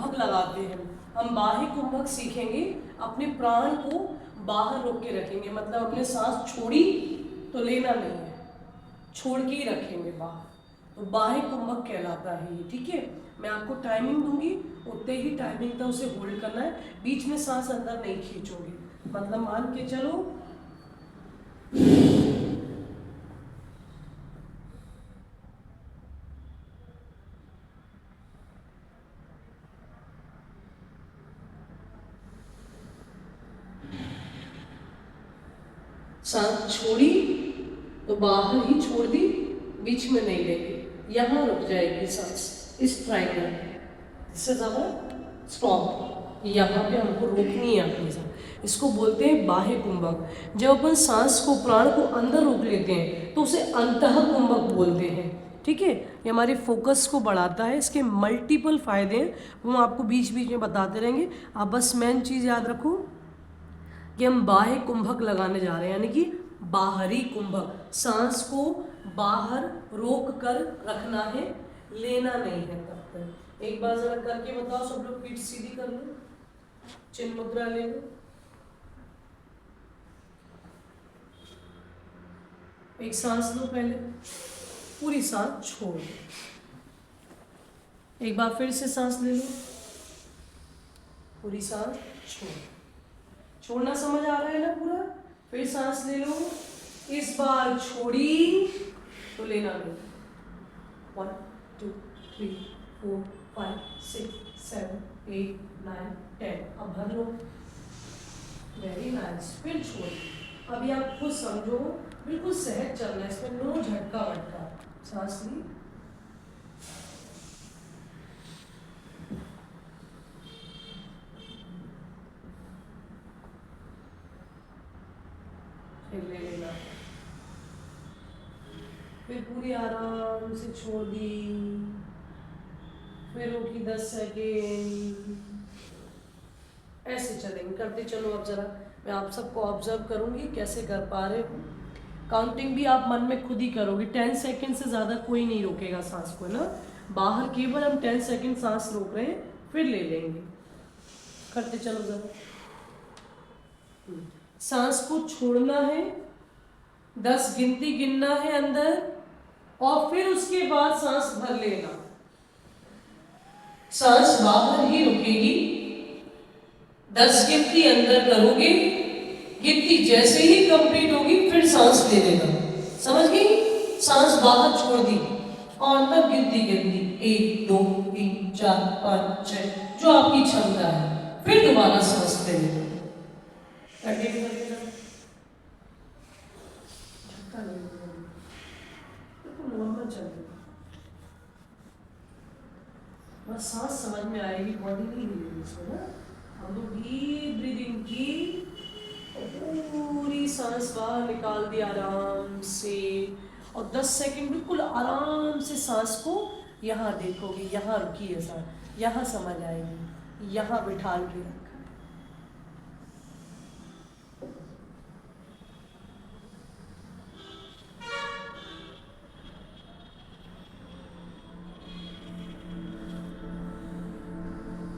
कुंभक लगाते हैं। हम बाह्य कुंभक सीखेंगे, अपने प्राण को बाहर रोक के रखेंगे, मतलब अपने सांस छोड़ी तो लेना नहीं है, छोड़ के ही रखेंगे बाहर, तो बाह्य कुंभक कहलाता है ये। ठीक है, मैं आपको टाइमिंग दूंगी, उतने ही टाइमिंग तक उसे होल्ड करना है, बीच में सांस अंदर नहीं खींचोगे। मतलब मान के चलो सांस छोड़ी तो बाहर ही छोड़ दी, बीच में नहीं लेंगे, यहाँ रुक जाएगी सांस इस ट्रायंगल, इससे ज़्यादा स्टॉप, यहाँ पे हमको रोकनी है अपनी सांस। इसको बोलते हैं बाह्य कुंभक। जब अपन सांस को, प्राण को अंदर रोक लेते हैं तो उसे अंतः कुंभक बोलते हैं। ठीक है, ये हमारे फोकस को बढ़ाता है, इसके मल्टीपल फायदे हैं, वो हम आपको बीच बीच में बताते रहेंगे। आप बस मेन चीज़ याद रखो कि हम बाह्य कुंभक लगाने जा रहे हैं, यानी कि बाहरी कुंभक, सांस को बाहर रोक कर रखना है, लेना नहीं है तब तक। एक बार जरा करके बताओ सब लोग, पीठ सीधी कर लो, चिन्ह मुद्रा ले लो, एक सांस लो, पहले पूरी सांस छोड़, एक बार फिर से सांस ले लो, पूरी सांस छोड़, छोड़ना समझ आ रहा है ना पूरा। फिर सांस ले लो, इस बार छोड़ी तो लेना नहीं। 1 2 3 4 5 6 7 8 9 10, अब भर लो, वेरी नाइस। फिर छोड़, अभी आप खुद समझो, बिल्कुल सहज चलना है, इसमें नो झटका वटका। सांस ली, फिर ले लेना, फिर पूरी आराम से छोड़ दी, फिर रोकी 10 सेकेंड, ऐसे चलेंगे, करते चलो। अब जरा मैं आप सबको ऑब्जर्व करूंगी कैसे कर पा रहे हो। काउंटिंग भी आप मन में खुद ही करोगे, 10 सेकेंड से ज़्यादा कोई नहीं रोकेगा सांस को ना, बाहर केवल हम 10 सेकेंड सांस रोक रहे हैं, फिर ले लेंगे। करते चलो जरा, सांस को छोड़ना है, 10 गिनती गिनना है अंदर, और फिर उसके बाद सांस भर लेना। सांस बाहर ही रुकेगी, 10 गिनती अंदर करोगे, गिनती जैसे ही कंप्लीट होगी फिर सांस ले लेना। समझ गई? सांस बाहर छोड़ दी और अंदर गिनती गिनती 1 2 3 4 5 6, जो आपकी क्षमता है, फिर दोबारा सांस ले लेना। कंटिन्यू करके जाओ, झटका नहीं लेना, बिल्कुल नॉर्मल चल, बस सांस समझ में आएगी, बॉडी नहीं हिलेगी इसमें ना। हम लोग डीप ब्रीदिंग की, पूरी सांस बाहर निकाल दी आराम से, और 10 सेकंड बिल्कुल आराम से सांस को यहाँ देखोगे, यहाँ रुकी है सांस, यहाँ समझ आएगी, यहाँ बिठा के रखा।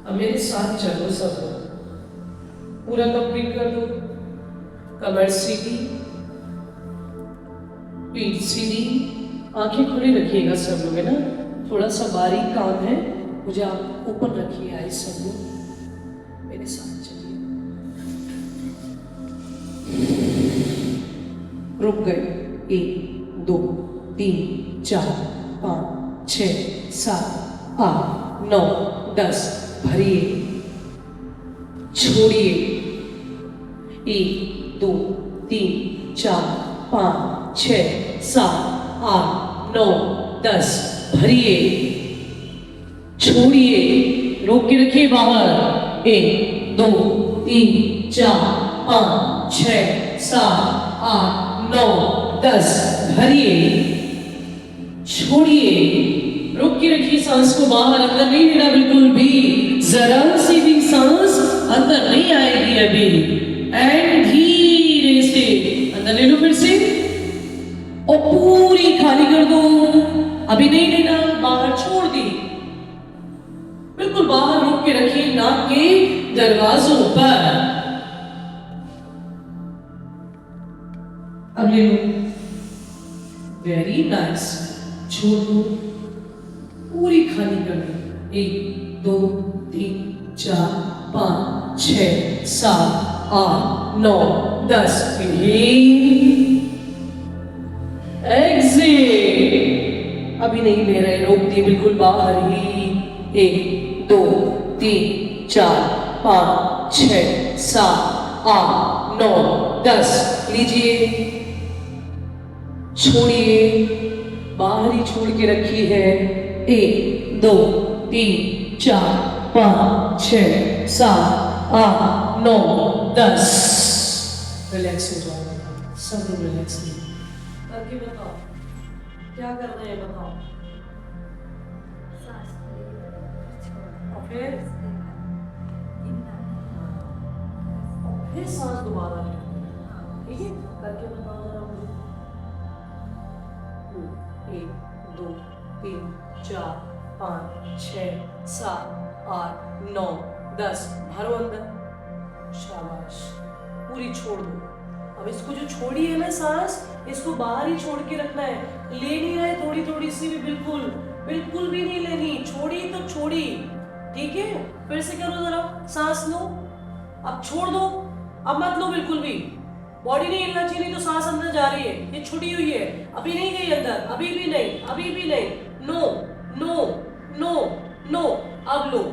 अब मेरे साथ चलो सब, पूरा कंप्लीट कर दो। कमर सीधी, पीठ सीधी, आंखें खुली रखिएगा सब लोग, है ना, थोड़ा सा बारीक काम है, मुझे आप ऊपर रखिए आइज सब लोग, मेरे साथ चलिए। रुक गए, 1 2 3 4 5 6 7 8 9 10, भरिए, छोड़िए, 1 2 3 4 5 6 7 8 9 10, भरिए, छोड़िए, रोक के रखिए बाहर, 1 2 3 4 5 6 7 8 9 10, भरिए, छोड़िए, रोक के रखिए सांस को बाहर, अंदर नहीं लेना बिल्कुल भी, जरा सी भी सांस अंदर नहीं आएगी अभी, एंड धीरे से अंदर ले लो फिर से, और पूरी खाली कर दो, अभी नहीं लेना, बाहर छोड़ दी, बिल्कुल बाहर रोक के रखिए, नाक के दरवाजों पर। अब ले लो, वेरी नाइस। छोड़ दो, पूरी खाली कर दो। 1 2 3 4 5 6 7 8 9 10। एग्जिट। अभी नहीं ले रहे, रोक दिए बिल्कुल बाहर ही। 1 2 3 4 5 6 7 8 9 10। लीजिए, छोड़िए, बाहर ही छोड़ के रखी है। 1 2 3 4 5 6 7 8 9 10। रिलैक्स हो जाओ, सब लोग रिलैक्स हो। करके बताओ क्या कर रहे हैं, बताओ। और फिर सांस दोबारा लें, ठीक है? करके बताओ जरा मुझे। 1 2 3 4 5 6 7 8 9 10। भरो अंदर, शाबाश। पूरी छोड़ दो। अब इसको जो छोड़ी है ना सांस, इसको बाहर ही छोड़ के रखना है। ले नहीं रहे थोड़ी थोड़ी सी भी, बिल्कुल बिल्कुल भी नहीं लेनी। छोड़ी तो छोड़ी, ठीक है? फिर से करो जरा, सांस लो, अब छोड़ दो। अब मत लो बिल्कुल भी, बॉडी नहीं हिलना चाहिए, नहीं तो सांस अंदर जा रही है। ये छुटी हुई है, अभी नहीं गई अंदर, अभी भी नहीं, अभी भी नहीं। No no no no. अब लो,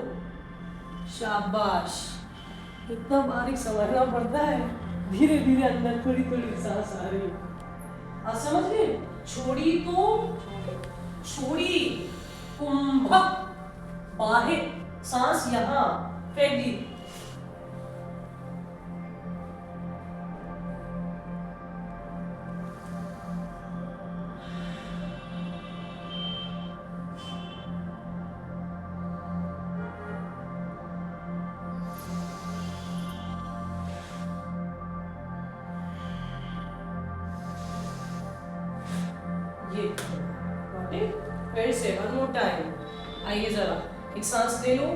शाबाश। इतना बारीक समझना पड़ता है, धीरे धीरे अंदर थोड़ी थोड़ी सांस आ रही है। आप समझ गए? छोड़ी तो छोड़ी, कुंभक बाहर, सांस यहां फेंक दी। ये फिर से वन मोर टाइम। आइए जरा, एक सांस ले लो,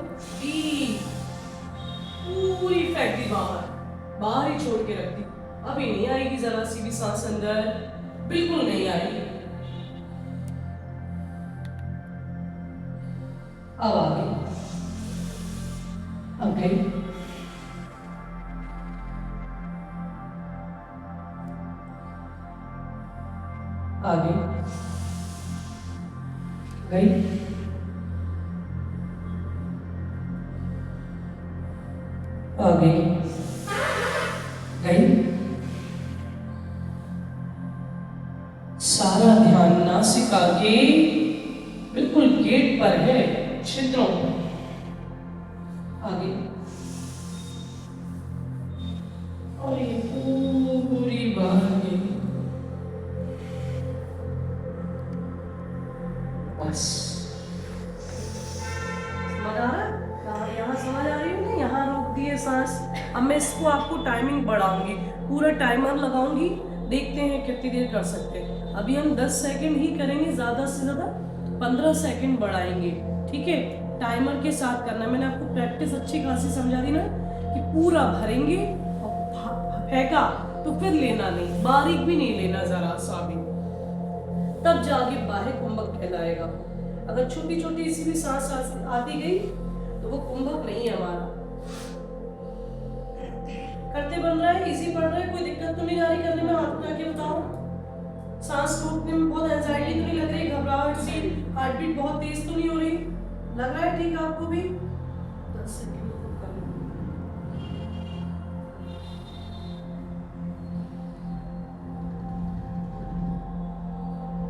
पूरी फेंक दी बाहर, बाहर ही छोड़ के रख दी। अभी नहीं आएगी जरा सी भी सांस अंदर, बिल्कुल नहीं आएगी। अब आ गई, अब गई। आगे गई, आगे गई। सारा ध्यान नासिका के बिल्कुल गेट पर है, छिद्रों पर। आगे, और ये पूरी बाहर गई। बस समझ आ रहा है? यहाँ समझ आ रही है ना? यहाँ रोक दिए सांस। अब मैं इसको आपको टाइमिंग बढ़ाऊंगी, पूरा टाइमर लगाऊंगी, देखते हैं कितनी देर कर सकते हैं। अभी हम 10 सेकंड ही करेंगे, ज़्यादा से ज़्यादा 15 सेकंड बढ़ाएंगे, ठीक है? टाइमर के साथ करना। मैंने आपको प्रैक्टिस अच्छी खासी समझा दी ना, कि पूरा भरेंगे और फेंका तो फिर लेना नहीं, बारीक भी नहीं लेना ज़रा सा भी, तब जाके बाह्य कुंभक कहलाएगा। अगर छोटी छोटी सी भी सांस आती गई तो वो कुंभक नहीं है हमारा। करते बन रहा है, इजी पड़ रहा है, कोई दिक्कत तो नहीं आ रही करने में? हाथ उठा के बताओ। सांस रोकने में बहुत एंजाइटी तो नहीं लग रही, घबराहट सी, हार्ट बीट बहुत तेज तो नहीं हो रही? लग रहा है ठीक आपको भी? 10 सेकंड कर लो।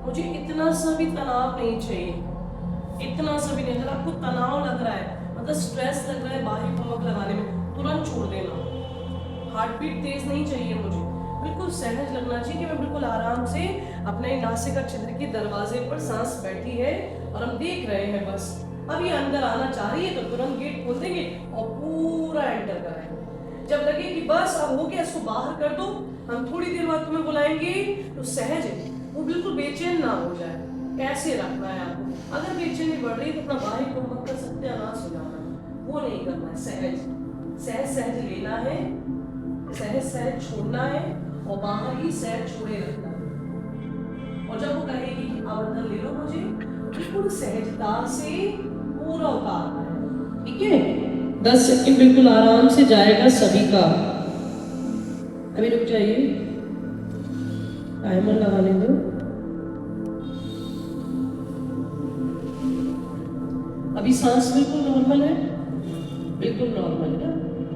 मुझे इतना सा भी तनाव नहीं चाहिए, इतना सा भी नहीं। अगर आपको तनाव लग रहा है, मतलब स्ट्रेस लग रहा है बाह्य कुंभक लगाने में, तुरंत छोड़ देना। हार्ट बीट तेज नहीं चाहिए मुझे, बिल्कुल सहज लगना चाहिए कि मैं बिल्कुल आराम से अपने नासिका छिद्र के दरवाजे पर सांस बैठी है और हम देख रहे हैं। बस अब ये अंदर आना चाह रही है तो तुरंत गेट खोल देंगे और पूरा एंटर कराएंगे। जब लगे कि बस अब हो गया, इसको बाहर कर दो, हम थोड़ी देर बाद तुम्हें बुलाएंगे, तो सहज है, वो बिल्कुल बेचैन ना हो जाए। कैसे रखना है आपको? अगर बेचैनी बढ़ रही है तो अपना बाह्य कुंभक का सत्यानाश हो जाना है। वो नहीं करना है, सहज सहज सहज लेना है, सहज सहज छोड़ना है और बाहर ही सहज छोड़े रखना है। और जब वो कहेगी कि अब अंदर ले लो मुझे, बिल्कुल सहजता से पूरा उतारना है। ठीक है, 10 सेकंड बिल्कुल आराम से जाएगा सभी का। अभी रुक जाइए, टाइमर लगाने दो। अभी सांस बिल्कुल नॉर्मल है, बिल्कुल नॉर्मल है ना।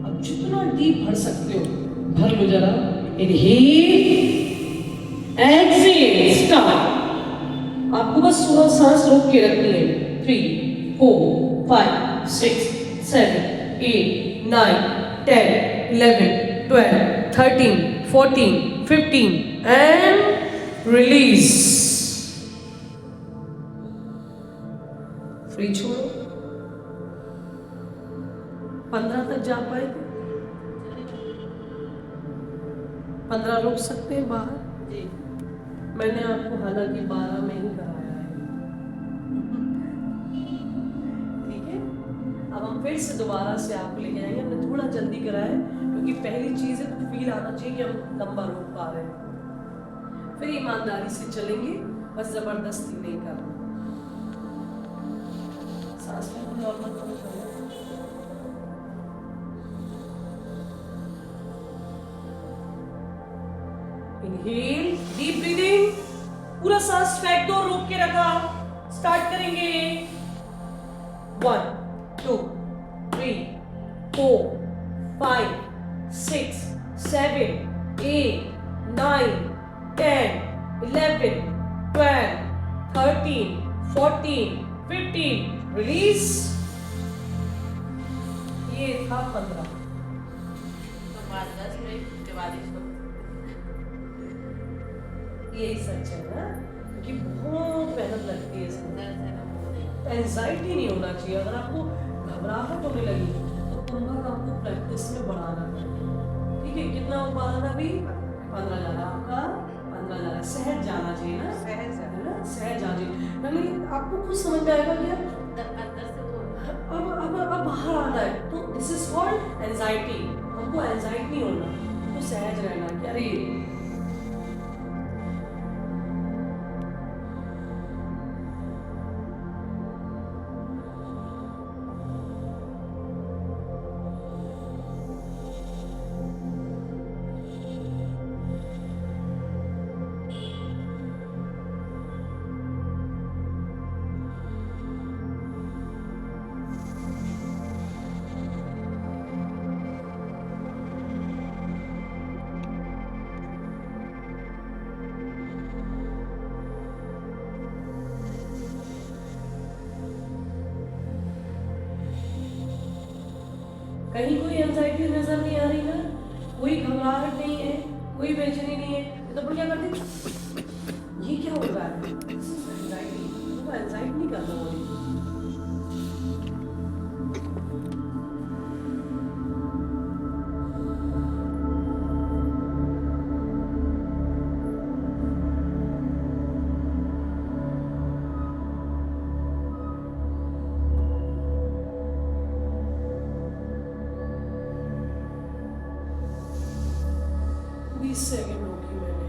अब जितना डीप भर सकते हो भर लो जरा। Inhale, exhale, start. आपको बस 16 सांस रोक के रखनी है। 3 4 5 6 7 8 9 10 11 12 13 14 15 and release। फ्री छोड़ो। 15 तक जा पाए, 15 रुक सकते हैं बाहर जी। मैंने आपको हालांकि 12 में ही कराया है। ठीक है, अब हम फिर से दोबारा से आपको लेके जाएंगे। हमने थोड़ा जल्दी कराया है क्योंकि पहली चीज है तो फील आना चाहिए कि हम लंबा रोक पा रहे हैं। फिर ईमानदारी से चलेंगे, बस जबरदस्ती नहीं करना। सांस में नॉर्मल होना चाहिए। इनहेल, डीप ब्रीदिंग, पूरा सांस फेंक दो, रोक के रखा। स्टार्ट करेंगे। 1 2 3 4 5 6 7 8 9 10 11 12 13 14 15 रिलीज। ये था 15। तो 10 मिनट के बाद इसको यही सच है ना, क्योंकि बहुत मेहनत लगती है इसमें। एंजाइटी नहीं होना चाहिए। अगर आपको घबराहट होने लगी तो कुंभक आपको प्रैक्टिस में बढ़ाना है। ठीक है, कितना बढ़ाना? भी 15 जाना आपका, 15 जाना, सहज जाना चाहिए ना, सहज है ना, सहज जाना चाहिए। यानी आपको कुछ समझ में आएगा क्या अंदर से तो अब बाहर आना है तो दिस इज कॉल्ड एंजाइटी। हमको एंजाइटी नहीं होना, हमको सहज रहना कि अरे कहीं कोई एंजाइटी नजर नहीं आ रही ना, कोई घबराहट नहीं है, कोई बेचैनी नहीं है। तो अपन क्या करते, ये क्या हो रहा है? एंजाइटी, तो एंजाइटी नहीं करना बोली। सेकंड रोकी मैंने,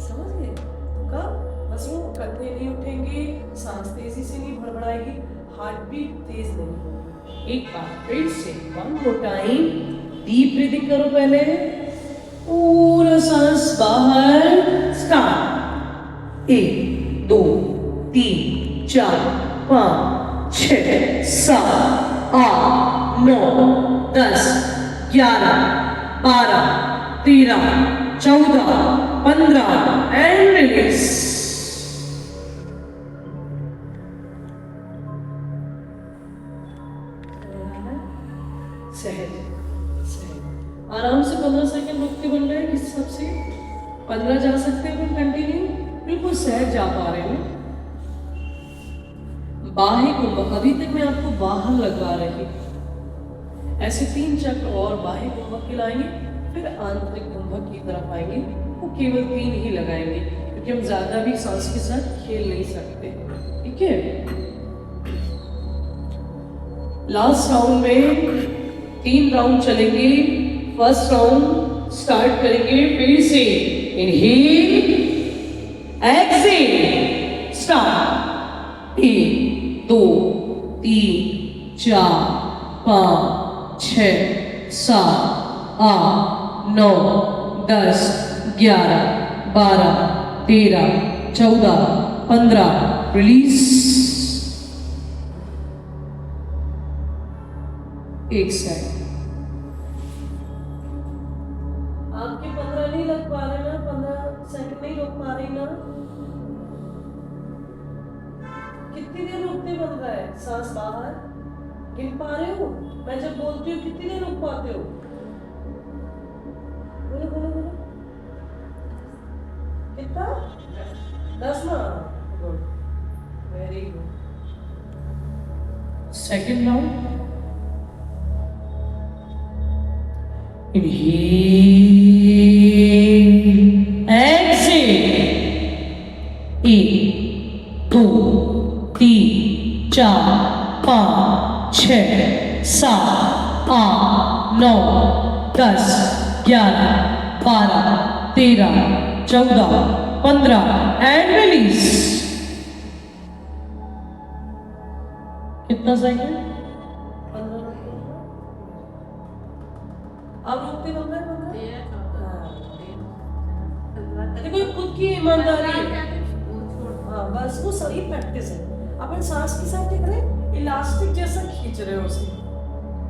समझ गए? तो कब बस वो कंधे नहीं उठेंगे, सांस तेजी से नहीं भड़बड़ाएगी, हार्ट बीट तेज नहीं। एक बार फिर से, one more time, deep breathing करो पहले, पूरा सांस बाहर, स्टार्ट। 1 2 3 4 5 6 7 8 9 10 11 12 13 14 15 and release. सहज आराम से 15 सेकंड रुक के बन रहे हैं। किस हिसाब से 15 जा सकते हैं फिर कंटिन्यू, बिल्कुल सहज जा पा रहे हैं। बाह्य कुंभक, अभी तक मैं आपको बाहर लगवा रही, ऐसे 3 चक्र और बाह्य कुंभक के लाएंगे, फिर आंतरिक कुंभक की तरफ आएंगे। वो केवल 3 ही लगाएंगे क्योंकि हम ज्यादा भी सांस के साथ खेल नहीं सकते। ठीक है, लास्ट राउंड में 3 राउंड चलेंगे। फर्स्ट राउंड स्टार्ट करेंगे फिर से। Inhale, exhale, start. 1 2 3 4 5 6 7 8 9 10 11 12 13 14 15। रिलीज। एक सेकंड। आपके 15 नहीं लग पा रहे ना, 15 सेकंड नहीं रोक पा रही ना। कितनी देर रुकते बन रहा है? सांस बाहर गिन पा रहे हो? मैं जब बोलती हूँ कितनी देर रुक पाते हो? बोलो बोलो बोलो। कितना? 10 ना। Good, very good. Second round. Inhale, exhale. 1 2 3 4 5 6 7 8 9 10 11 12 13 14 15 and release. कितना सेकंड? अब रुकते बन रहा है 15। देखो खुद की ईमानदारी है। हाँ बस वो सही प्रैक्टिस है। अपन सांस के साथ क्या करें? इलास्टिक जैसा खींच रहे हो उसे।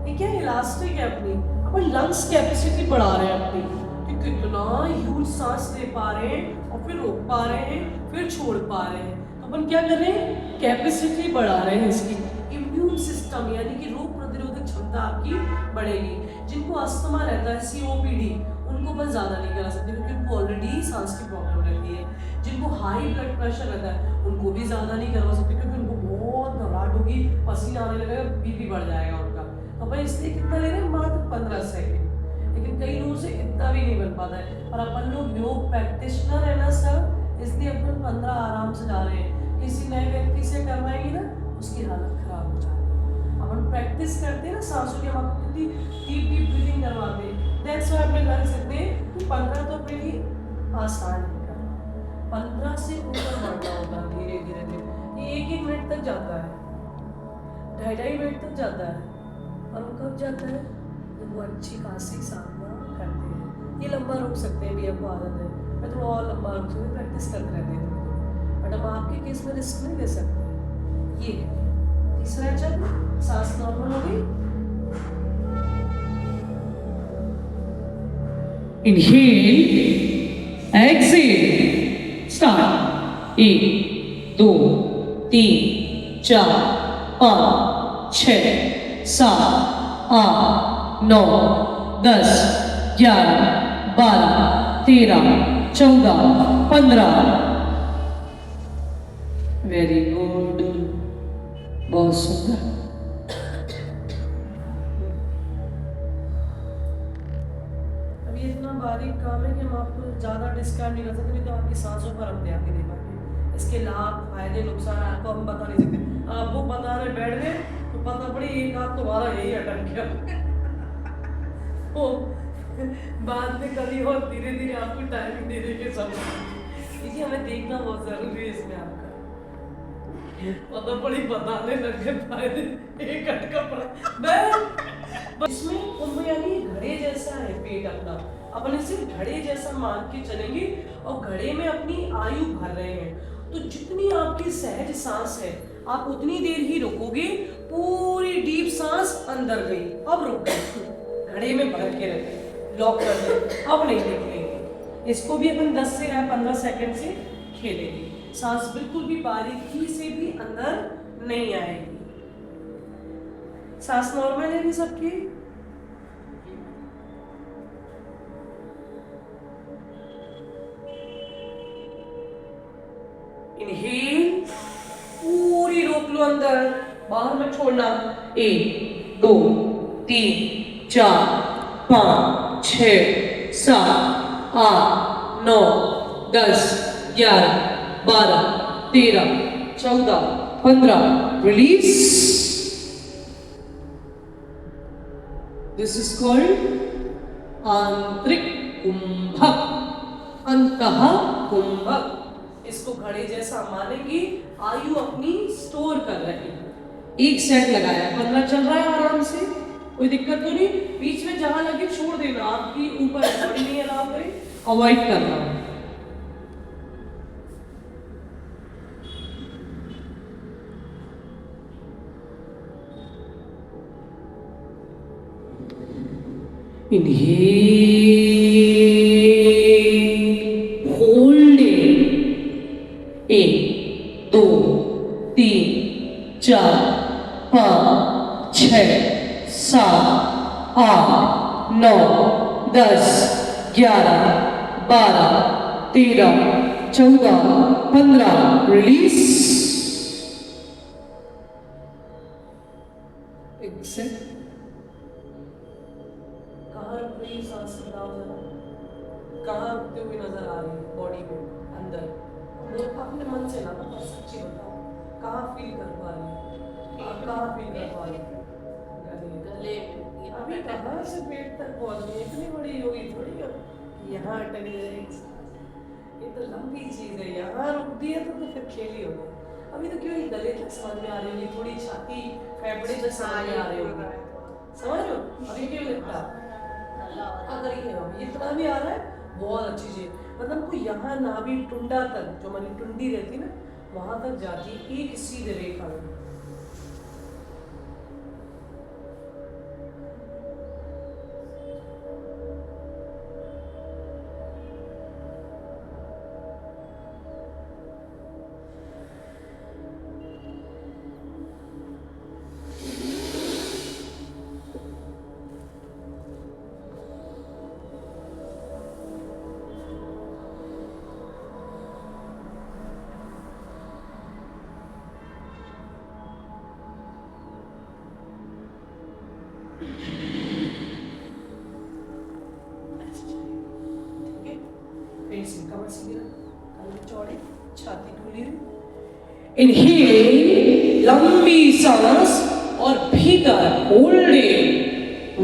ये क्या इलास्टिक है अपनी। अपन लंग्स कैपेसिटी बढ़ा रहे हैं अपनी कि कितना ह्यूज सांस ले पा रहे हैं और फिर रोक पा रहे हैं, फिर छोड़ पा रहे हैं। अपन क्या कर रहे हैं? कैपेसिटी बढ़ा रहे हैं इसकी। इम्यून सिस्टम यानी कि रोग प्रतिरोधक क्षमता आपकी बढ़ेगी। जिनको अस्थमा रहता है, COPD, उनको बस ज़्यादा नहीं करा सकते क्योंकि उनको ऑलरेडी सांस की प्रॉब्लम रहती है। जिनको हाई ब्लड प्रेशर रहता है उनको भी ज़्यादा नहीं करवा सकते क्योंकि उनको बहुत घबराहट होगी, पसीना आने लगेगा, BP बढ़ जाएगा उनका। तो भाई इसलिए कितना ले रहे हैं? मात्र 15 सेकेंड। लेकिन कई लोगों से इतना भी नहीं बन पाता है। और अपन लोग योग प्रैक्टिशनर है ना सर, इसलिए अपन 15 आराम से जा रहे हैं। किसी नए व्यक्ति से करवाएंगे ना, उसकी हालत खराब हो जाएगी। अपन प्रैक्टिस करते हैं ना सांसों की, हम आपको कितनी डीप डीप ब्रीदिंग करवाते हैं। दैट्स व्हाई आप कर सकते हैं कि 15 तो अपने लिए आसान है करना, 15 से ऊपर बढ़ना होगा धीरे धीरे धीरे। ये 1-1 मिनट तक जाता है, 2.5 मिनट तक जाता है। और वो कब जाता है? जब वो अच्छी खासी साधना करते हैं। ये लंबा रुक सकते हैं भी, आपको आदत है। मैं थोड़ा और लंबा रुक सकते, प्रैक्टिस करते रहते हैं। बट हम आपके केस में रिस्क नहीं ले सकते। ये तीसरा चक्र, सांस नॉर्मल हो गई। Inhale, exhale, start. 1 2 3 4 5 6 7 8 9 10 11 12 13 14 15। Very good, बहुत सुंदर। अभी इतना बारीक काम है कि हम आपको ज़्यादा डिस्क्राइब नहीं कर सकते, नहीं तो आपकी सांसों पर हम ध्यान नहीं दे पाएंगे। इसके लाभ, फायदे, नुकसान आपको हम बता नहीं सकते। आपको बताने बैठ गए तो पता पड़ी एक हाथ तुम्हारा यही अटक गया। तो बाद में कभी और धीरे धीरे आपको टाइमिंग दे देंगे सब। इसलिए हमें देखना बहुत जरूरी है इसमें आपका। पता पड़ी बताने लगे फायदे, एक अटका पड़ा। इसमें कुंभ यानी घड़े जैसा है पेट अपना। अपन इसे घड़े जैसा मान के चलेंगे और घड़े में अपनी आयु भर रहे हैं। तो जितनी आपकी सहज सांस है आप उतनी देर ही रुकोगे। पूरी डीप सांस अंदर गई, अब रुक गई, घड़े में भर के रखे, लॉक कर दे, अब नहीं निकलेंगे। इसको भी अपन 10 से 15 सेकंड से खेलेंगे। सांस बिल्कुल भी बारीकी से भी अंदर नहीं आएगी। सांस नॉर्मल है भी सबकी। इनहेल, पूरी रोक लो अंदर, बाहर मत छोड़ना। 1 2 3 4 5 6 7 8 9 10 11 12 13 14 15। रिलीज। दिस इज कॉल्ड आंतरिक कुंभक, अंतः कुंभक। इसको घड़े जैसा मानेंगी, आयु अपनी स्टोर कर रही है। एक सेट लगाया, 15 चल रहा है आराम से, कोई दिक्कत तो नहीं। बीच में जहां लगे छोड़ देना, आपकी ऊपर बॉडी नहीं अलाउ करे, अवॉइड करना। Inhale, hold it. 1, 2, 3, 4, 5, 6, 7, 8, 9, 10, 11, 12, 13, 14, 15, release. Accept. कहाँ रुक रही है सांस, बताओ जरा, कहाँ रुकते हुए नजर आ रही है बॉडी में अंदर? अपने मन से ना बताओ, सच्ची बताओ, कहाँ फील कर पा रही है? आप कहाँ फील कर पा रही है? गले अभी कहाँ से पेट तक पहुँच गई? इतनी बड़ी होगी थोड़ी हो, यहाँ अटक जाएगी। ये तो लंबी चीज है, यहाँ रुकती है तो फिर खेल ही होगा। अभी तो क्यों गले तक समझ में आ रही होगी, थोड़ी छाती फेफड़े तक समझ में आ रही होगी, समझ लो अभी क्यों लगता? अगर ये इतना भी आ रहा है बहुत अच्छी चीज, मतलब को यहाँ नाभि टुंडा तक, जो हमारी टुंडी रहती है ना, वहां तक जाती है एक सीधे रेखा में। कमर सीधी रख, कमर चौड़ी, छाती खुली। इनहेल, लंबी सांस और भीतर होल्डिंग।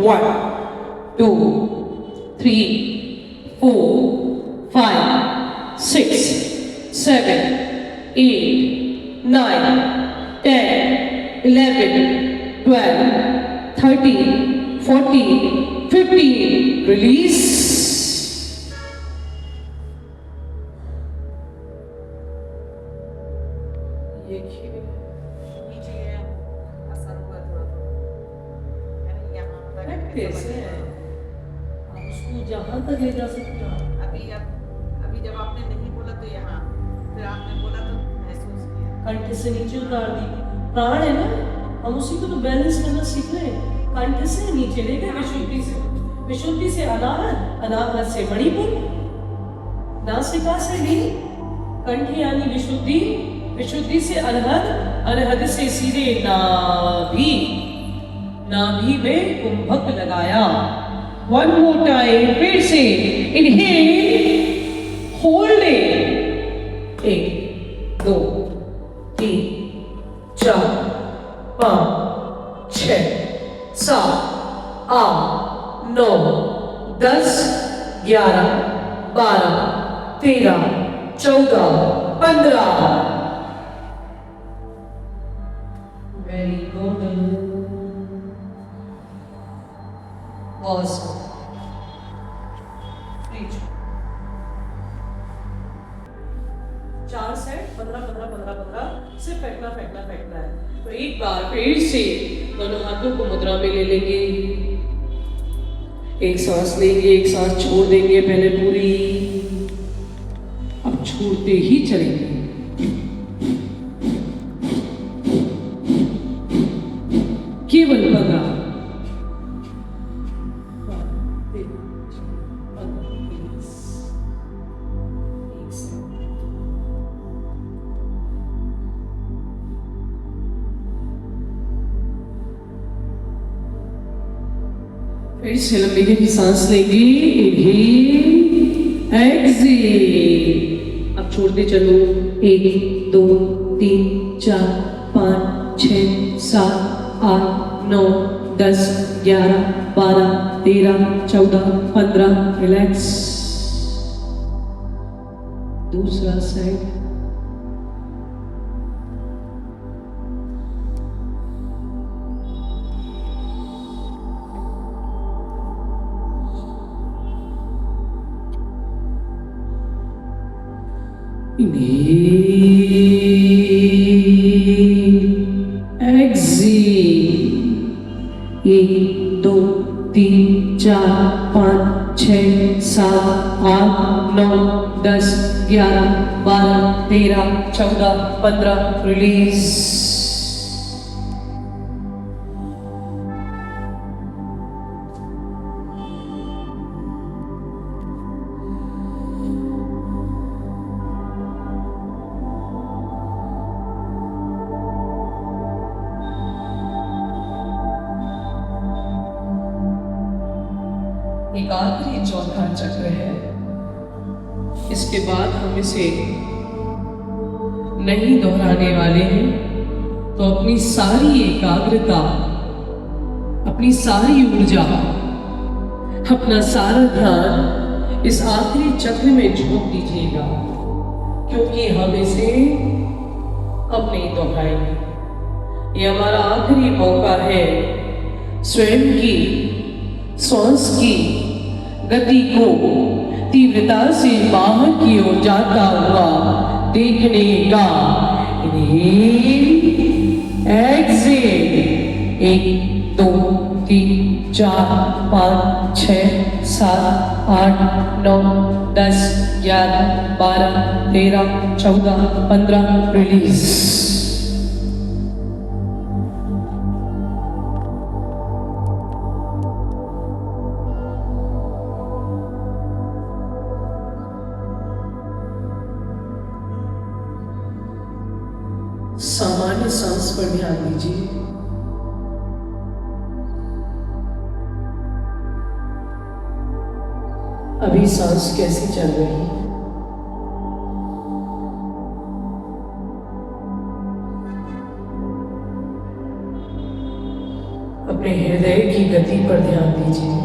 1, 2, 3, 4, 5, 6, 7, 8, 9, 10, 11, 12, 13, 14, 15, रिलीज। कैसे है आप उसको जहाँ तक ले जा सकते हो? अभी जब आपने नहीं बोला तो यहाँ, फिर आपने बोला तो महसूस किया। कंठ से नीचे उतार दी, प्राण है ना, हम उसी को तो बैलेंस करना सीख रहे हैं। कंठ से नीचे ले गए, विशुद्धि से अनाहत, अनाहत से मणिपुर, नासिका से ली, कंठ यानी विशुद्धि, विशुद्धि से अनहद, अनहद से सीधे नाभि, नाभि में कुंभक लगाया। 1 more time, फिर से inhale, holding. 1, 2, 3, 4, 5, 6, 7, 8, 9, 10, 11, 12, 13, 14, 15। Very good. Awesome. Reach. 4 set, 15, 15, 15, 15 सिर्फ फेंकना फेंकना फेंकना है। तो एक बार फिर से दोनों हाथों को मुद्रा में ले लेंगे, एक सांस लेंगे, एक सांस छोड़ देंगे पहले पूरी, अब छोड़ते ही चलेंगे। केवल 15, फिर से लंबी गहरी सांस लेंगे, इनहेल, एक्सहेल। अब छोड़ते चलो, 1, 2, 3, 4, 5, 6, 7, 8, 9, 10, 11, 12, 13, 14, 15, रिलैक्स। दूसरा साइड। एक्सेल। 1, 2, 3, 4, 5, 6, 7, 8, 9, 10, 11, 12, 13, 14, 15, रिलीज। एक आखिरी चौथा चक्र है, इसके बाद हम इसे नहीं दोहराने वाले हैं। तो अपनी सारी एकाग्रता, अपनी सारी ऊर्जा, अपना सारा ध्यान इस आखिरी चक्र में झोंक दीजिएगा, क्योंकि हम इसे अब नहीं दोहराएंगे। ये हमारा आखिरी मौका है स्वयं की श्वास की गति को तीव्रता से बाहर की ओर जाता हुआ देखने का। एक्सेल। 1, 2, 3, 4, 5, 6, 7, 8, 9, 10, 11, 12, 13, 14, 15, रिलीज। सामान्य सांस पर ध्यान दीजिए। अभी सांस कैसी चल रही है? अपने हृदय की गति पर ध्यान दीजिए।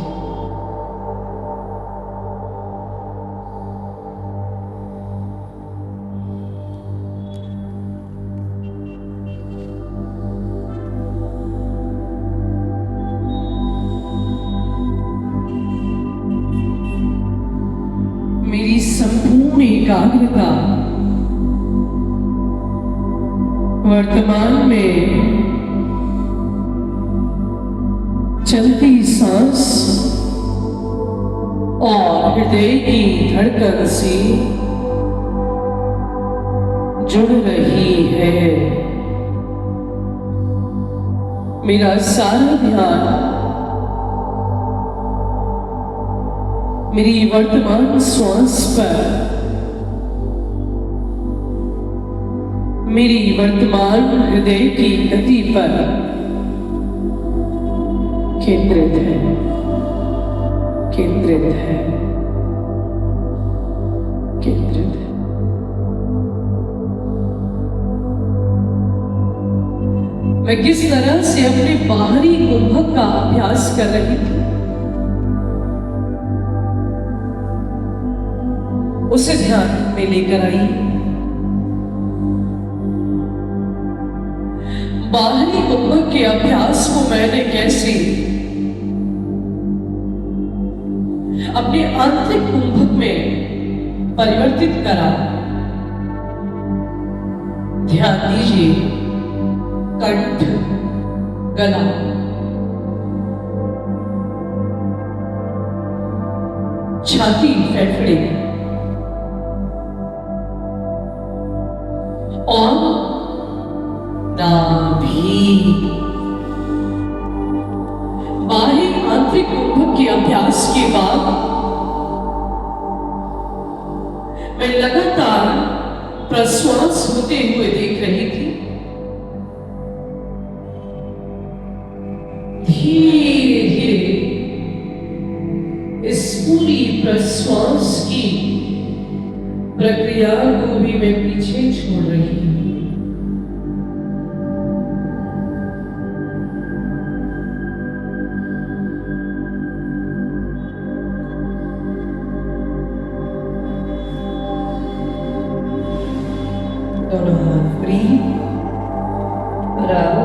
मेरी संपूर्ण एकाग्रता वर्तमान में चलती सांस और हृदय की धड़कन से जुड़ रही है। मेरा सारा ध्यान मेरी वर्तमान श्वास पर, मेरी वर्तमान हृदय की गति पर केंद्रित है, केंद्रित है, केंद्रित है। मैं किस तरह से अपने बाहरी कुंभक का अभ्यास कर रही थी, उसे ध्यान में लेकर आई। बाहरी कुंभक के अभ्यास को मैंने कैसे अपने आंतरिक कुंभक में परिवर्तित करा। ध्यान दीजिए, कंठ, गला, छाती, फेफड़े और नाभि। बाहरी आंतरिक कुंभक के अभ्यास के बाद मैं लगातार प्रश्वास होते हुए देख रही थी। धीरे धीरे इस पूरी प्रश्वास की प्रक्रिया को भी मैं पीछे छोड़ रही हूं। दोनों हाथ फ्री और अब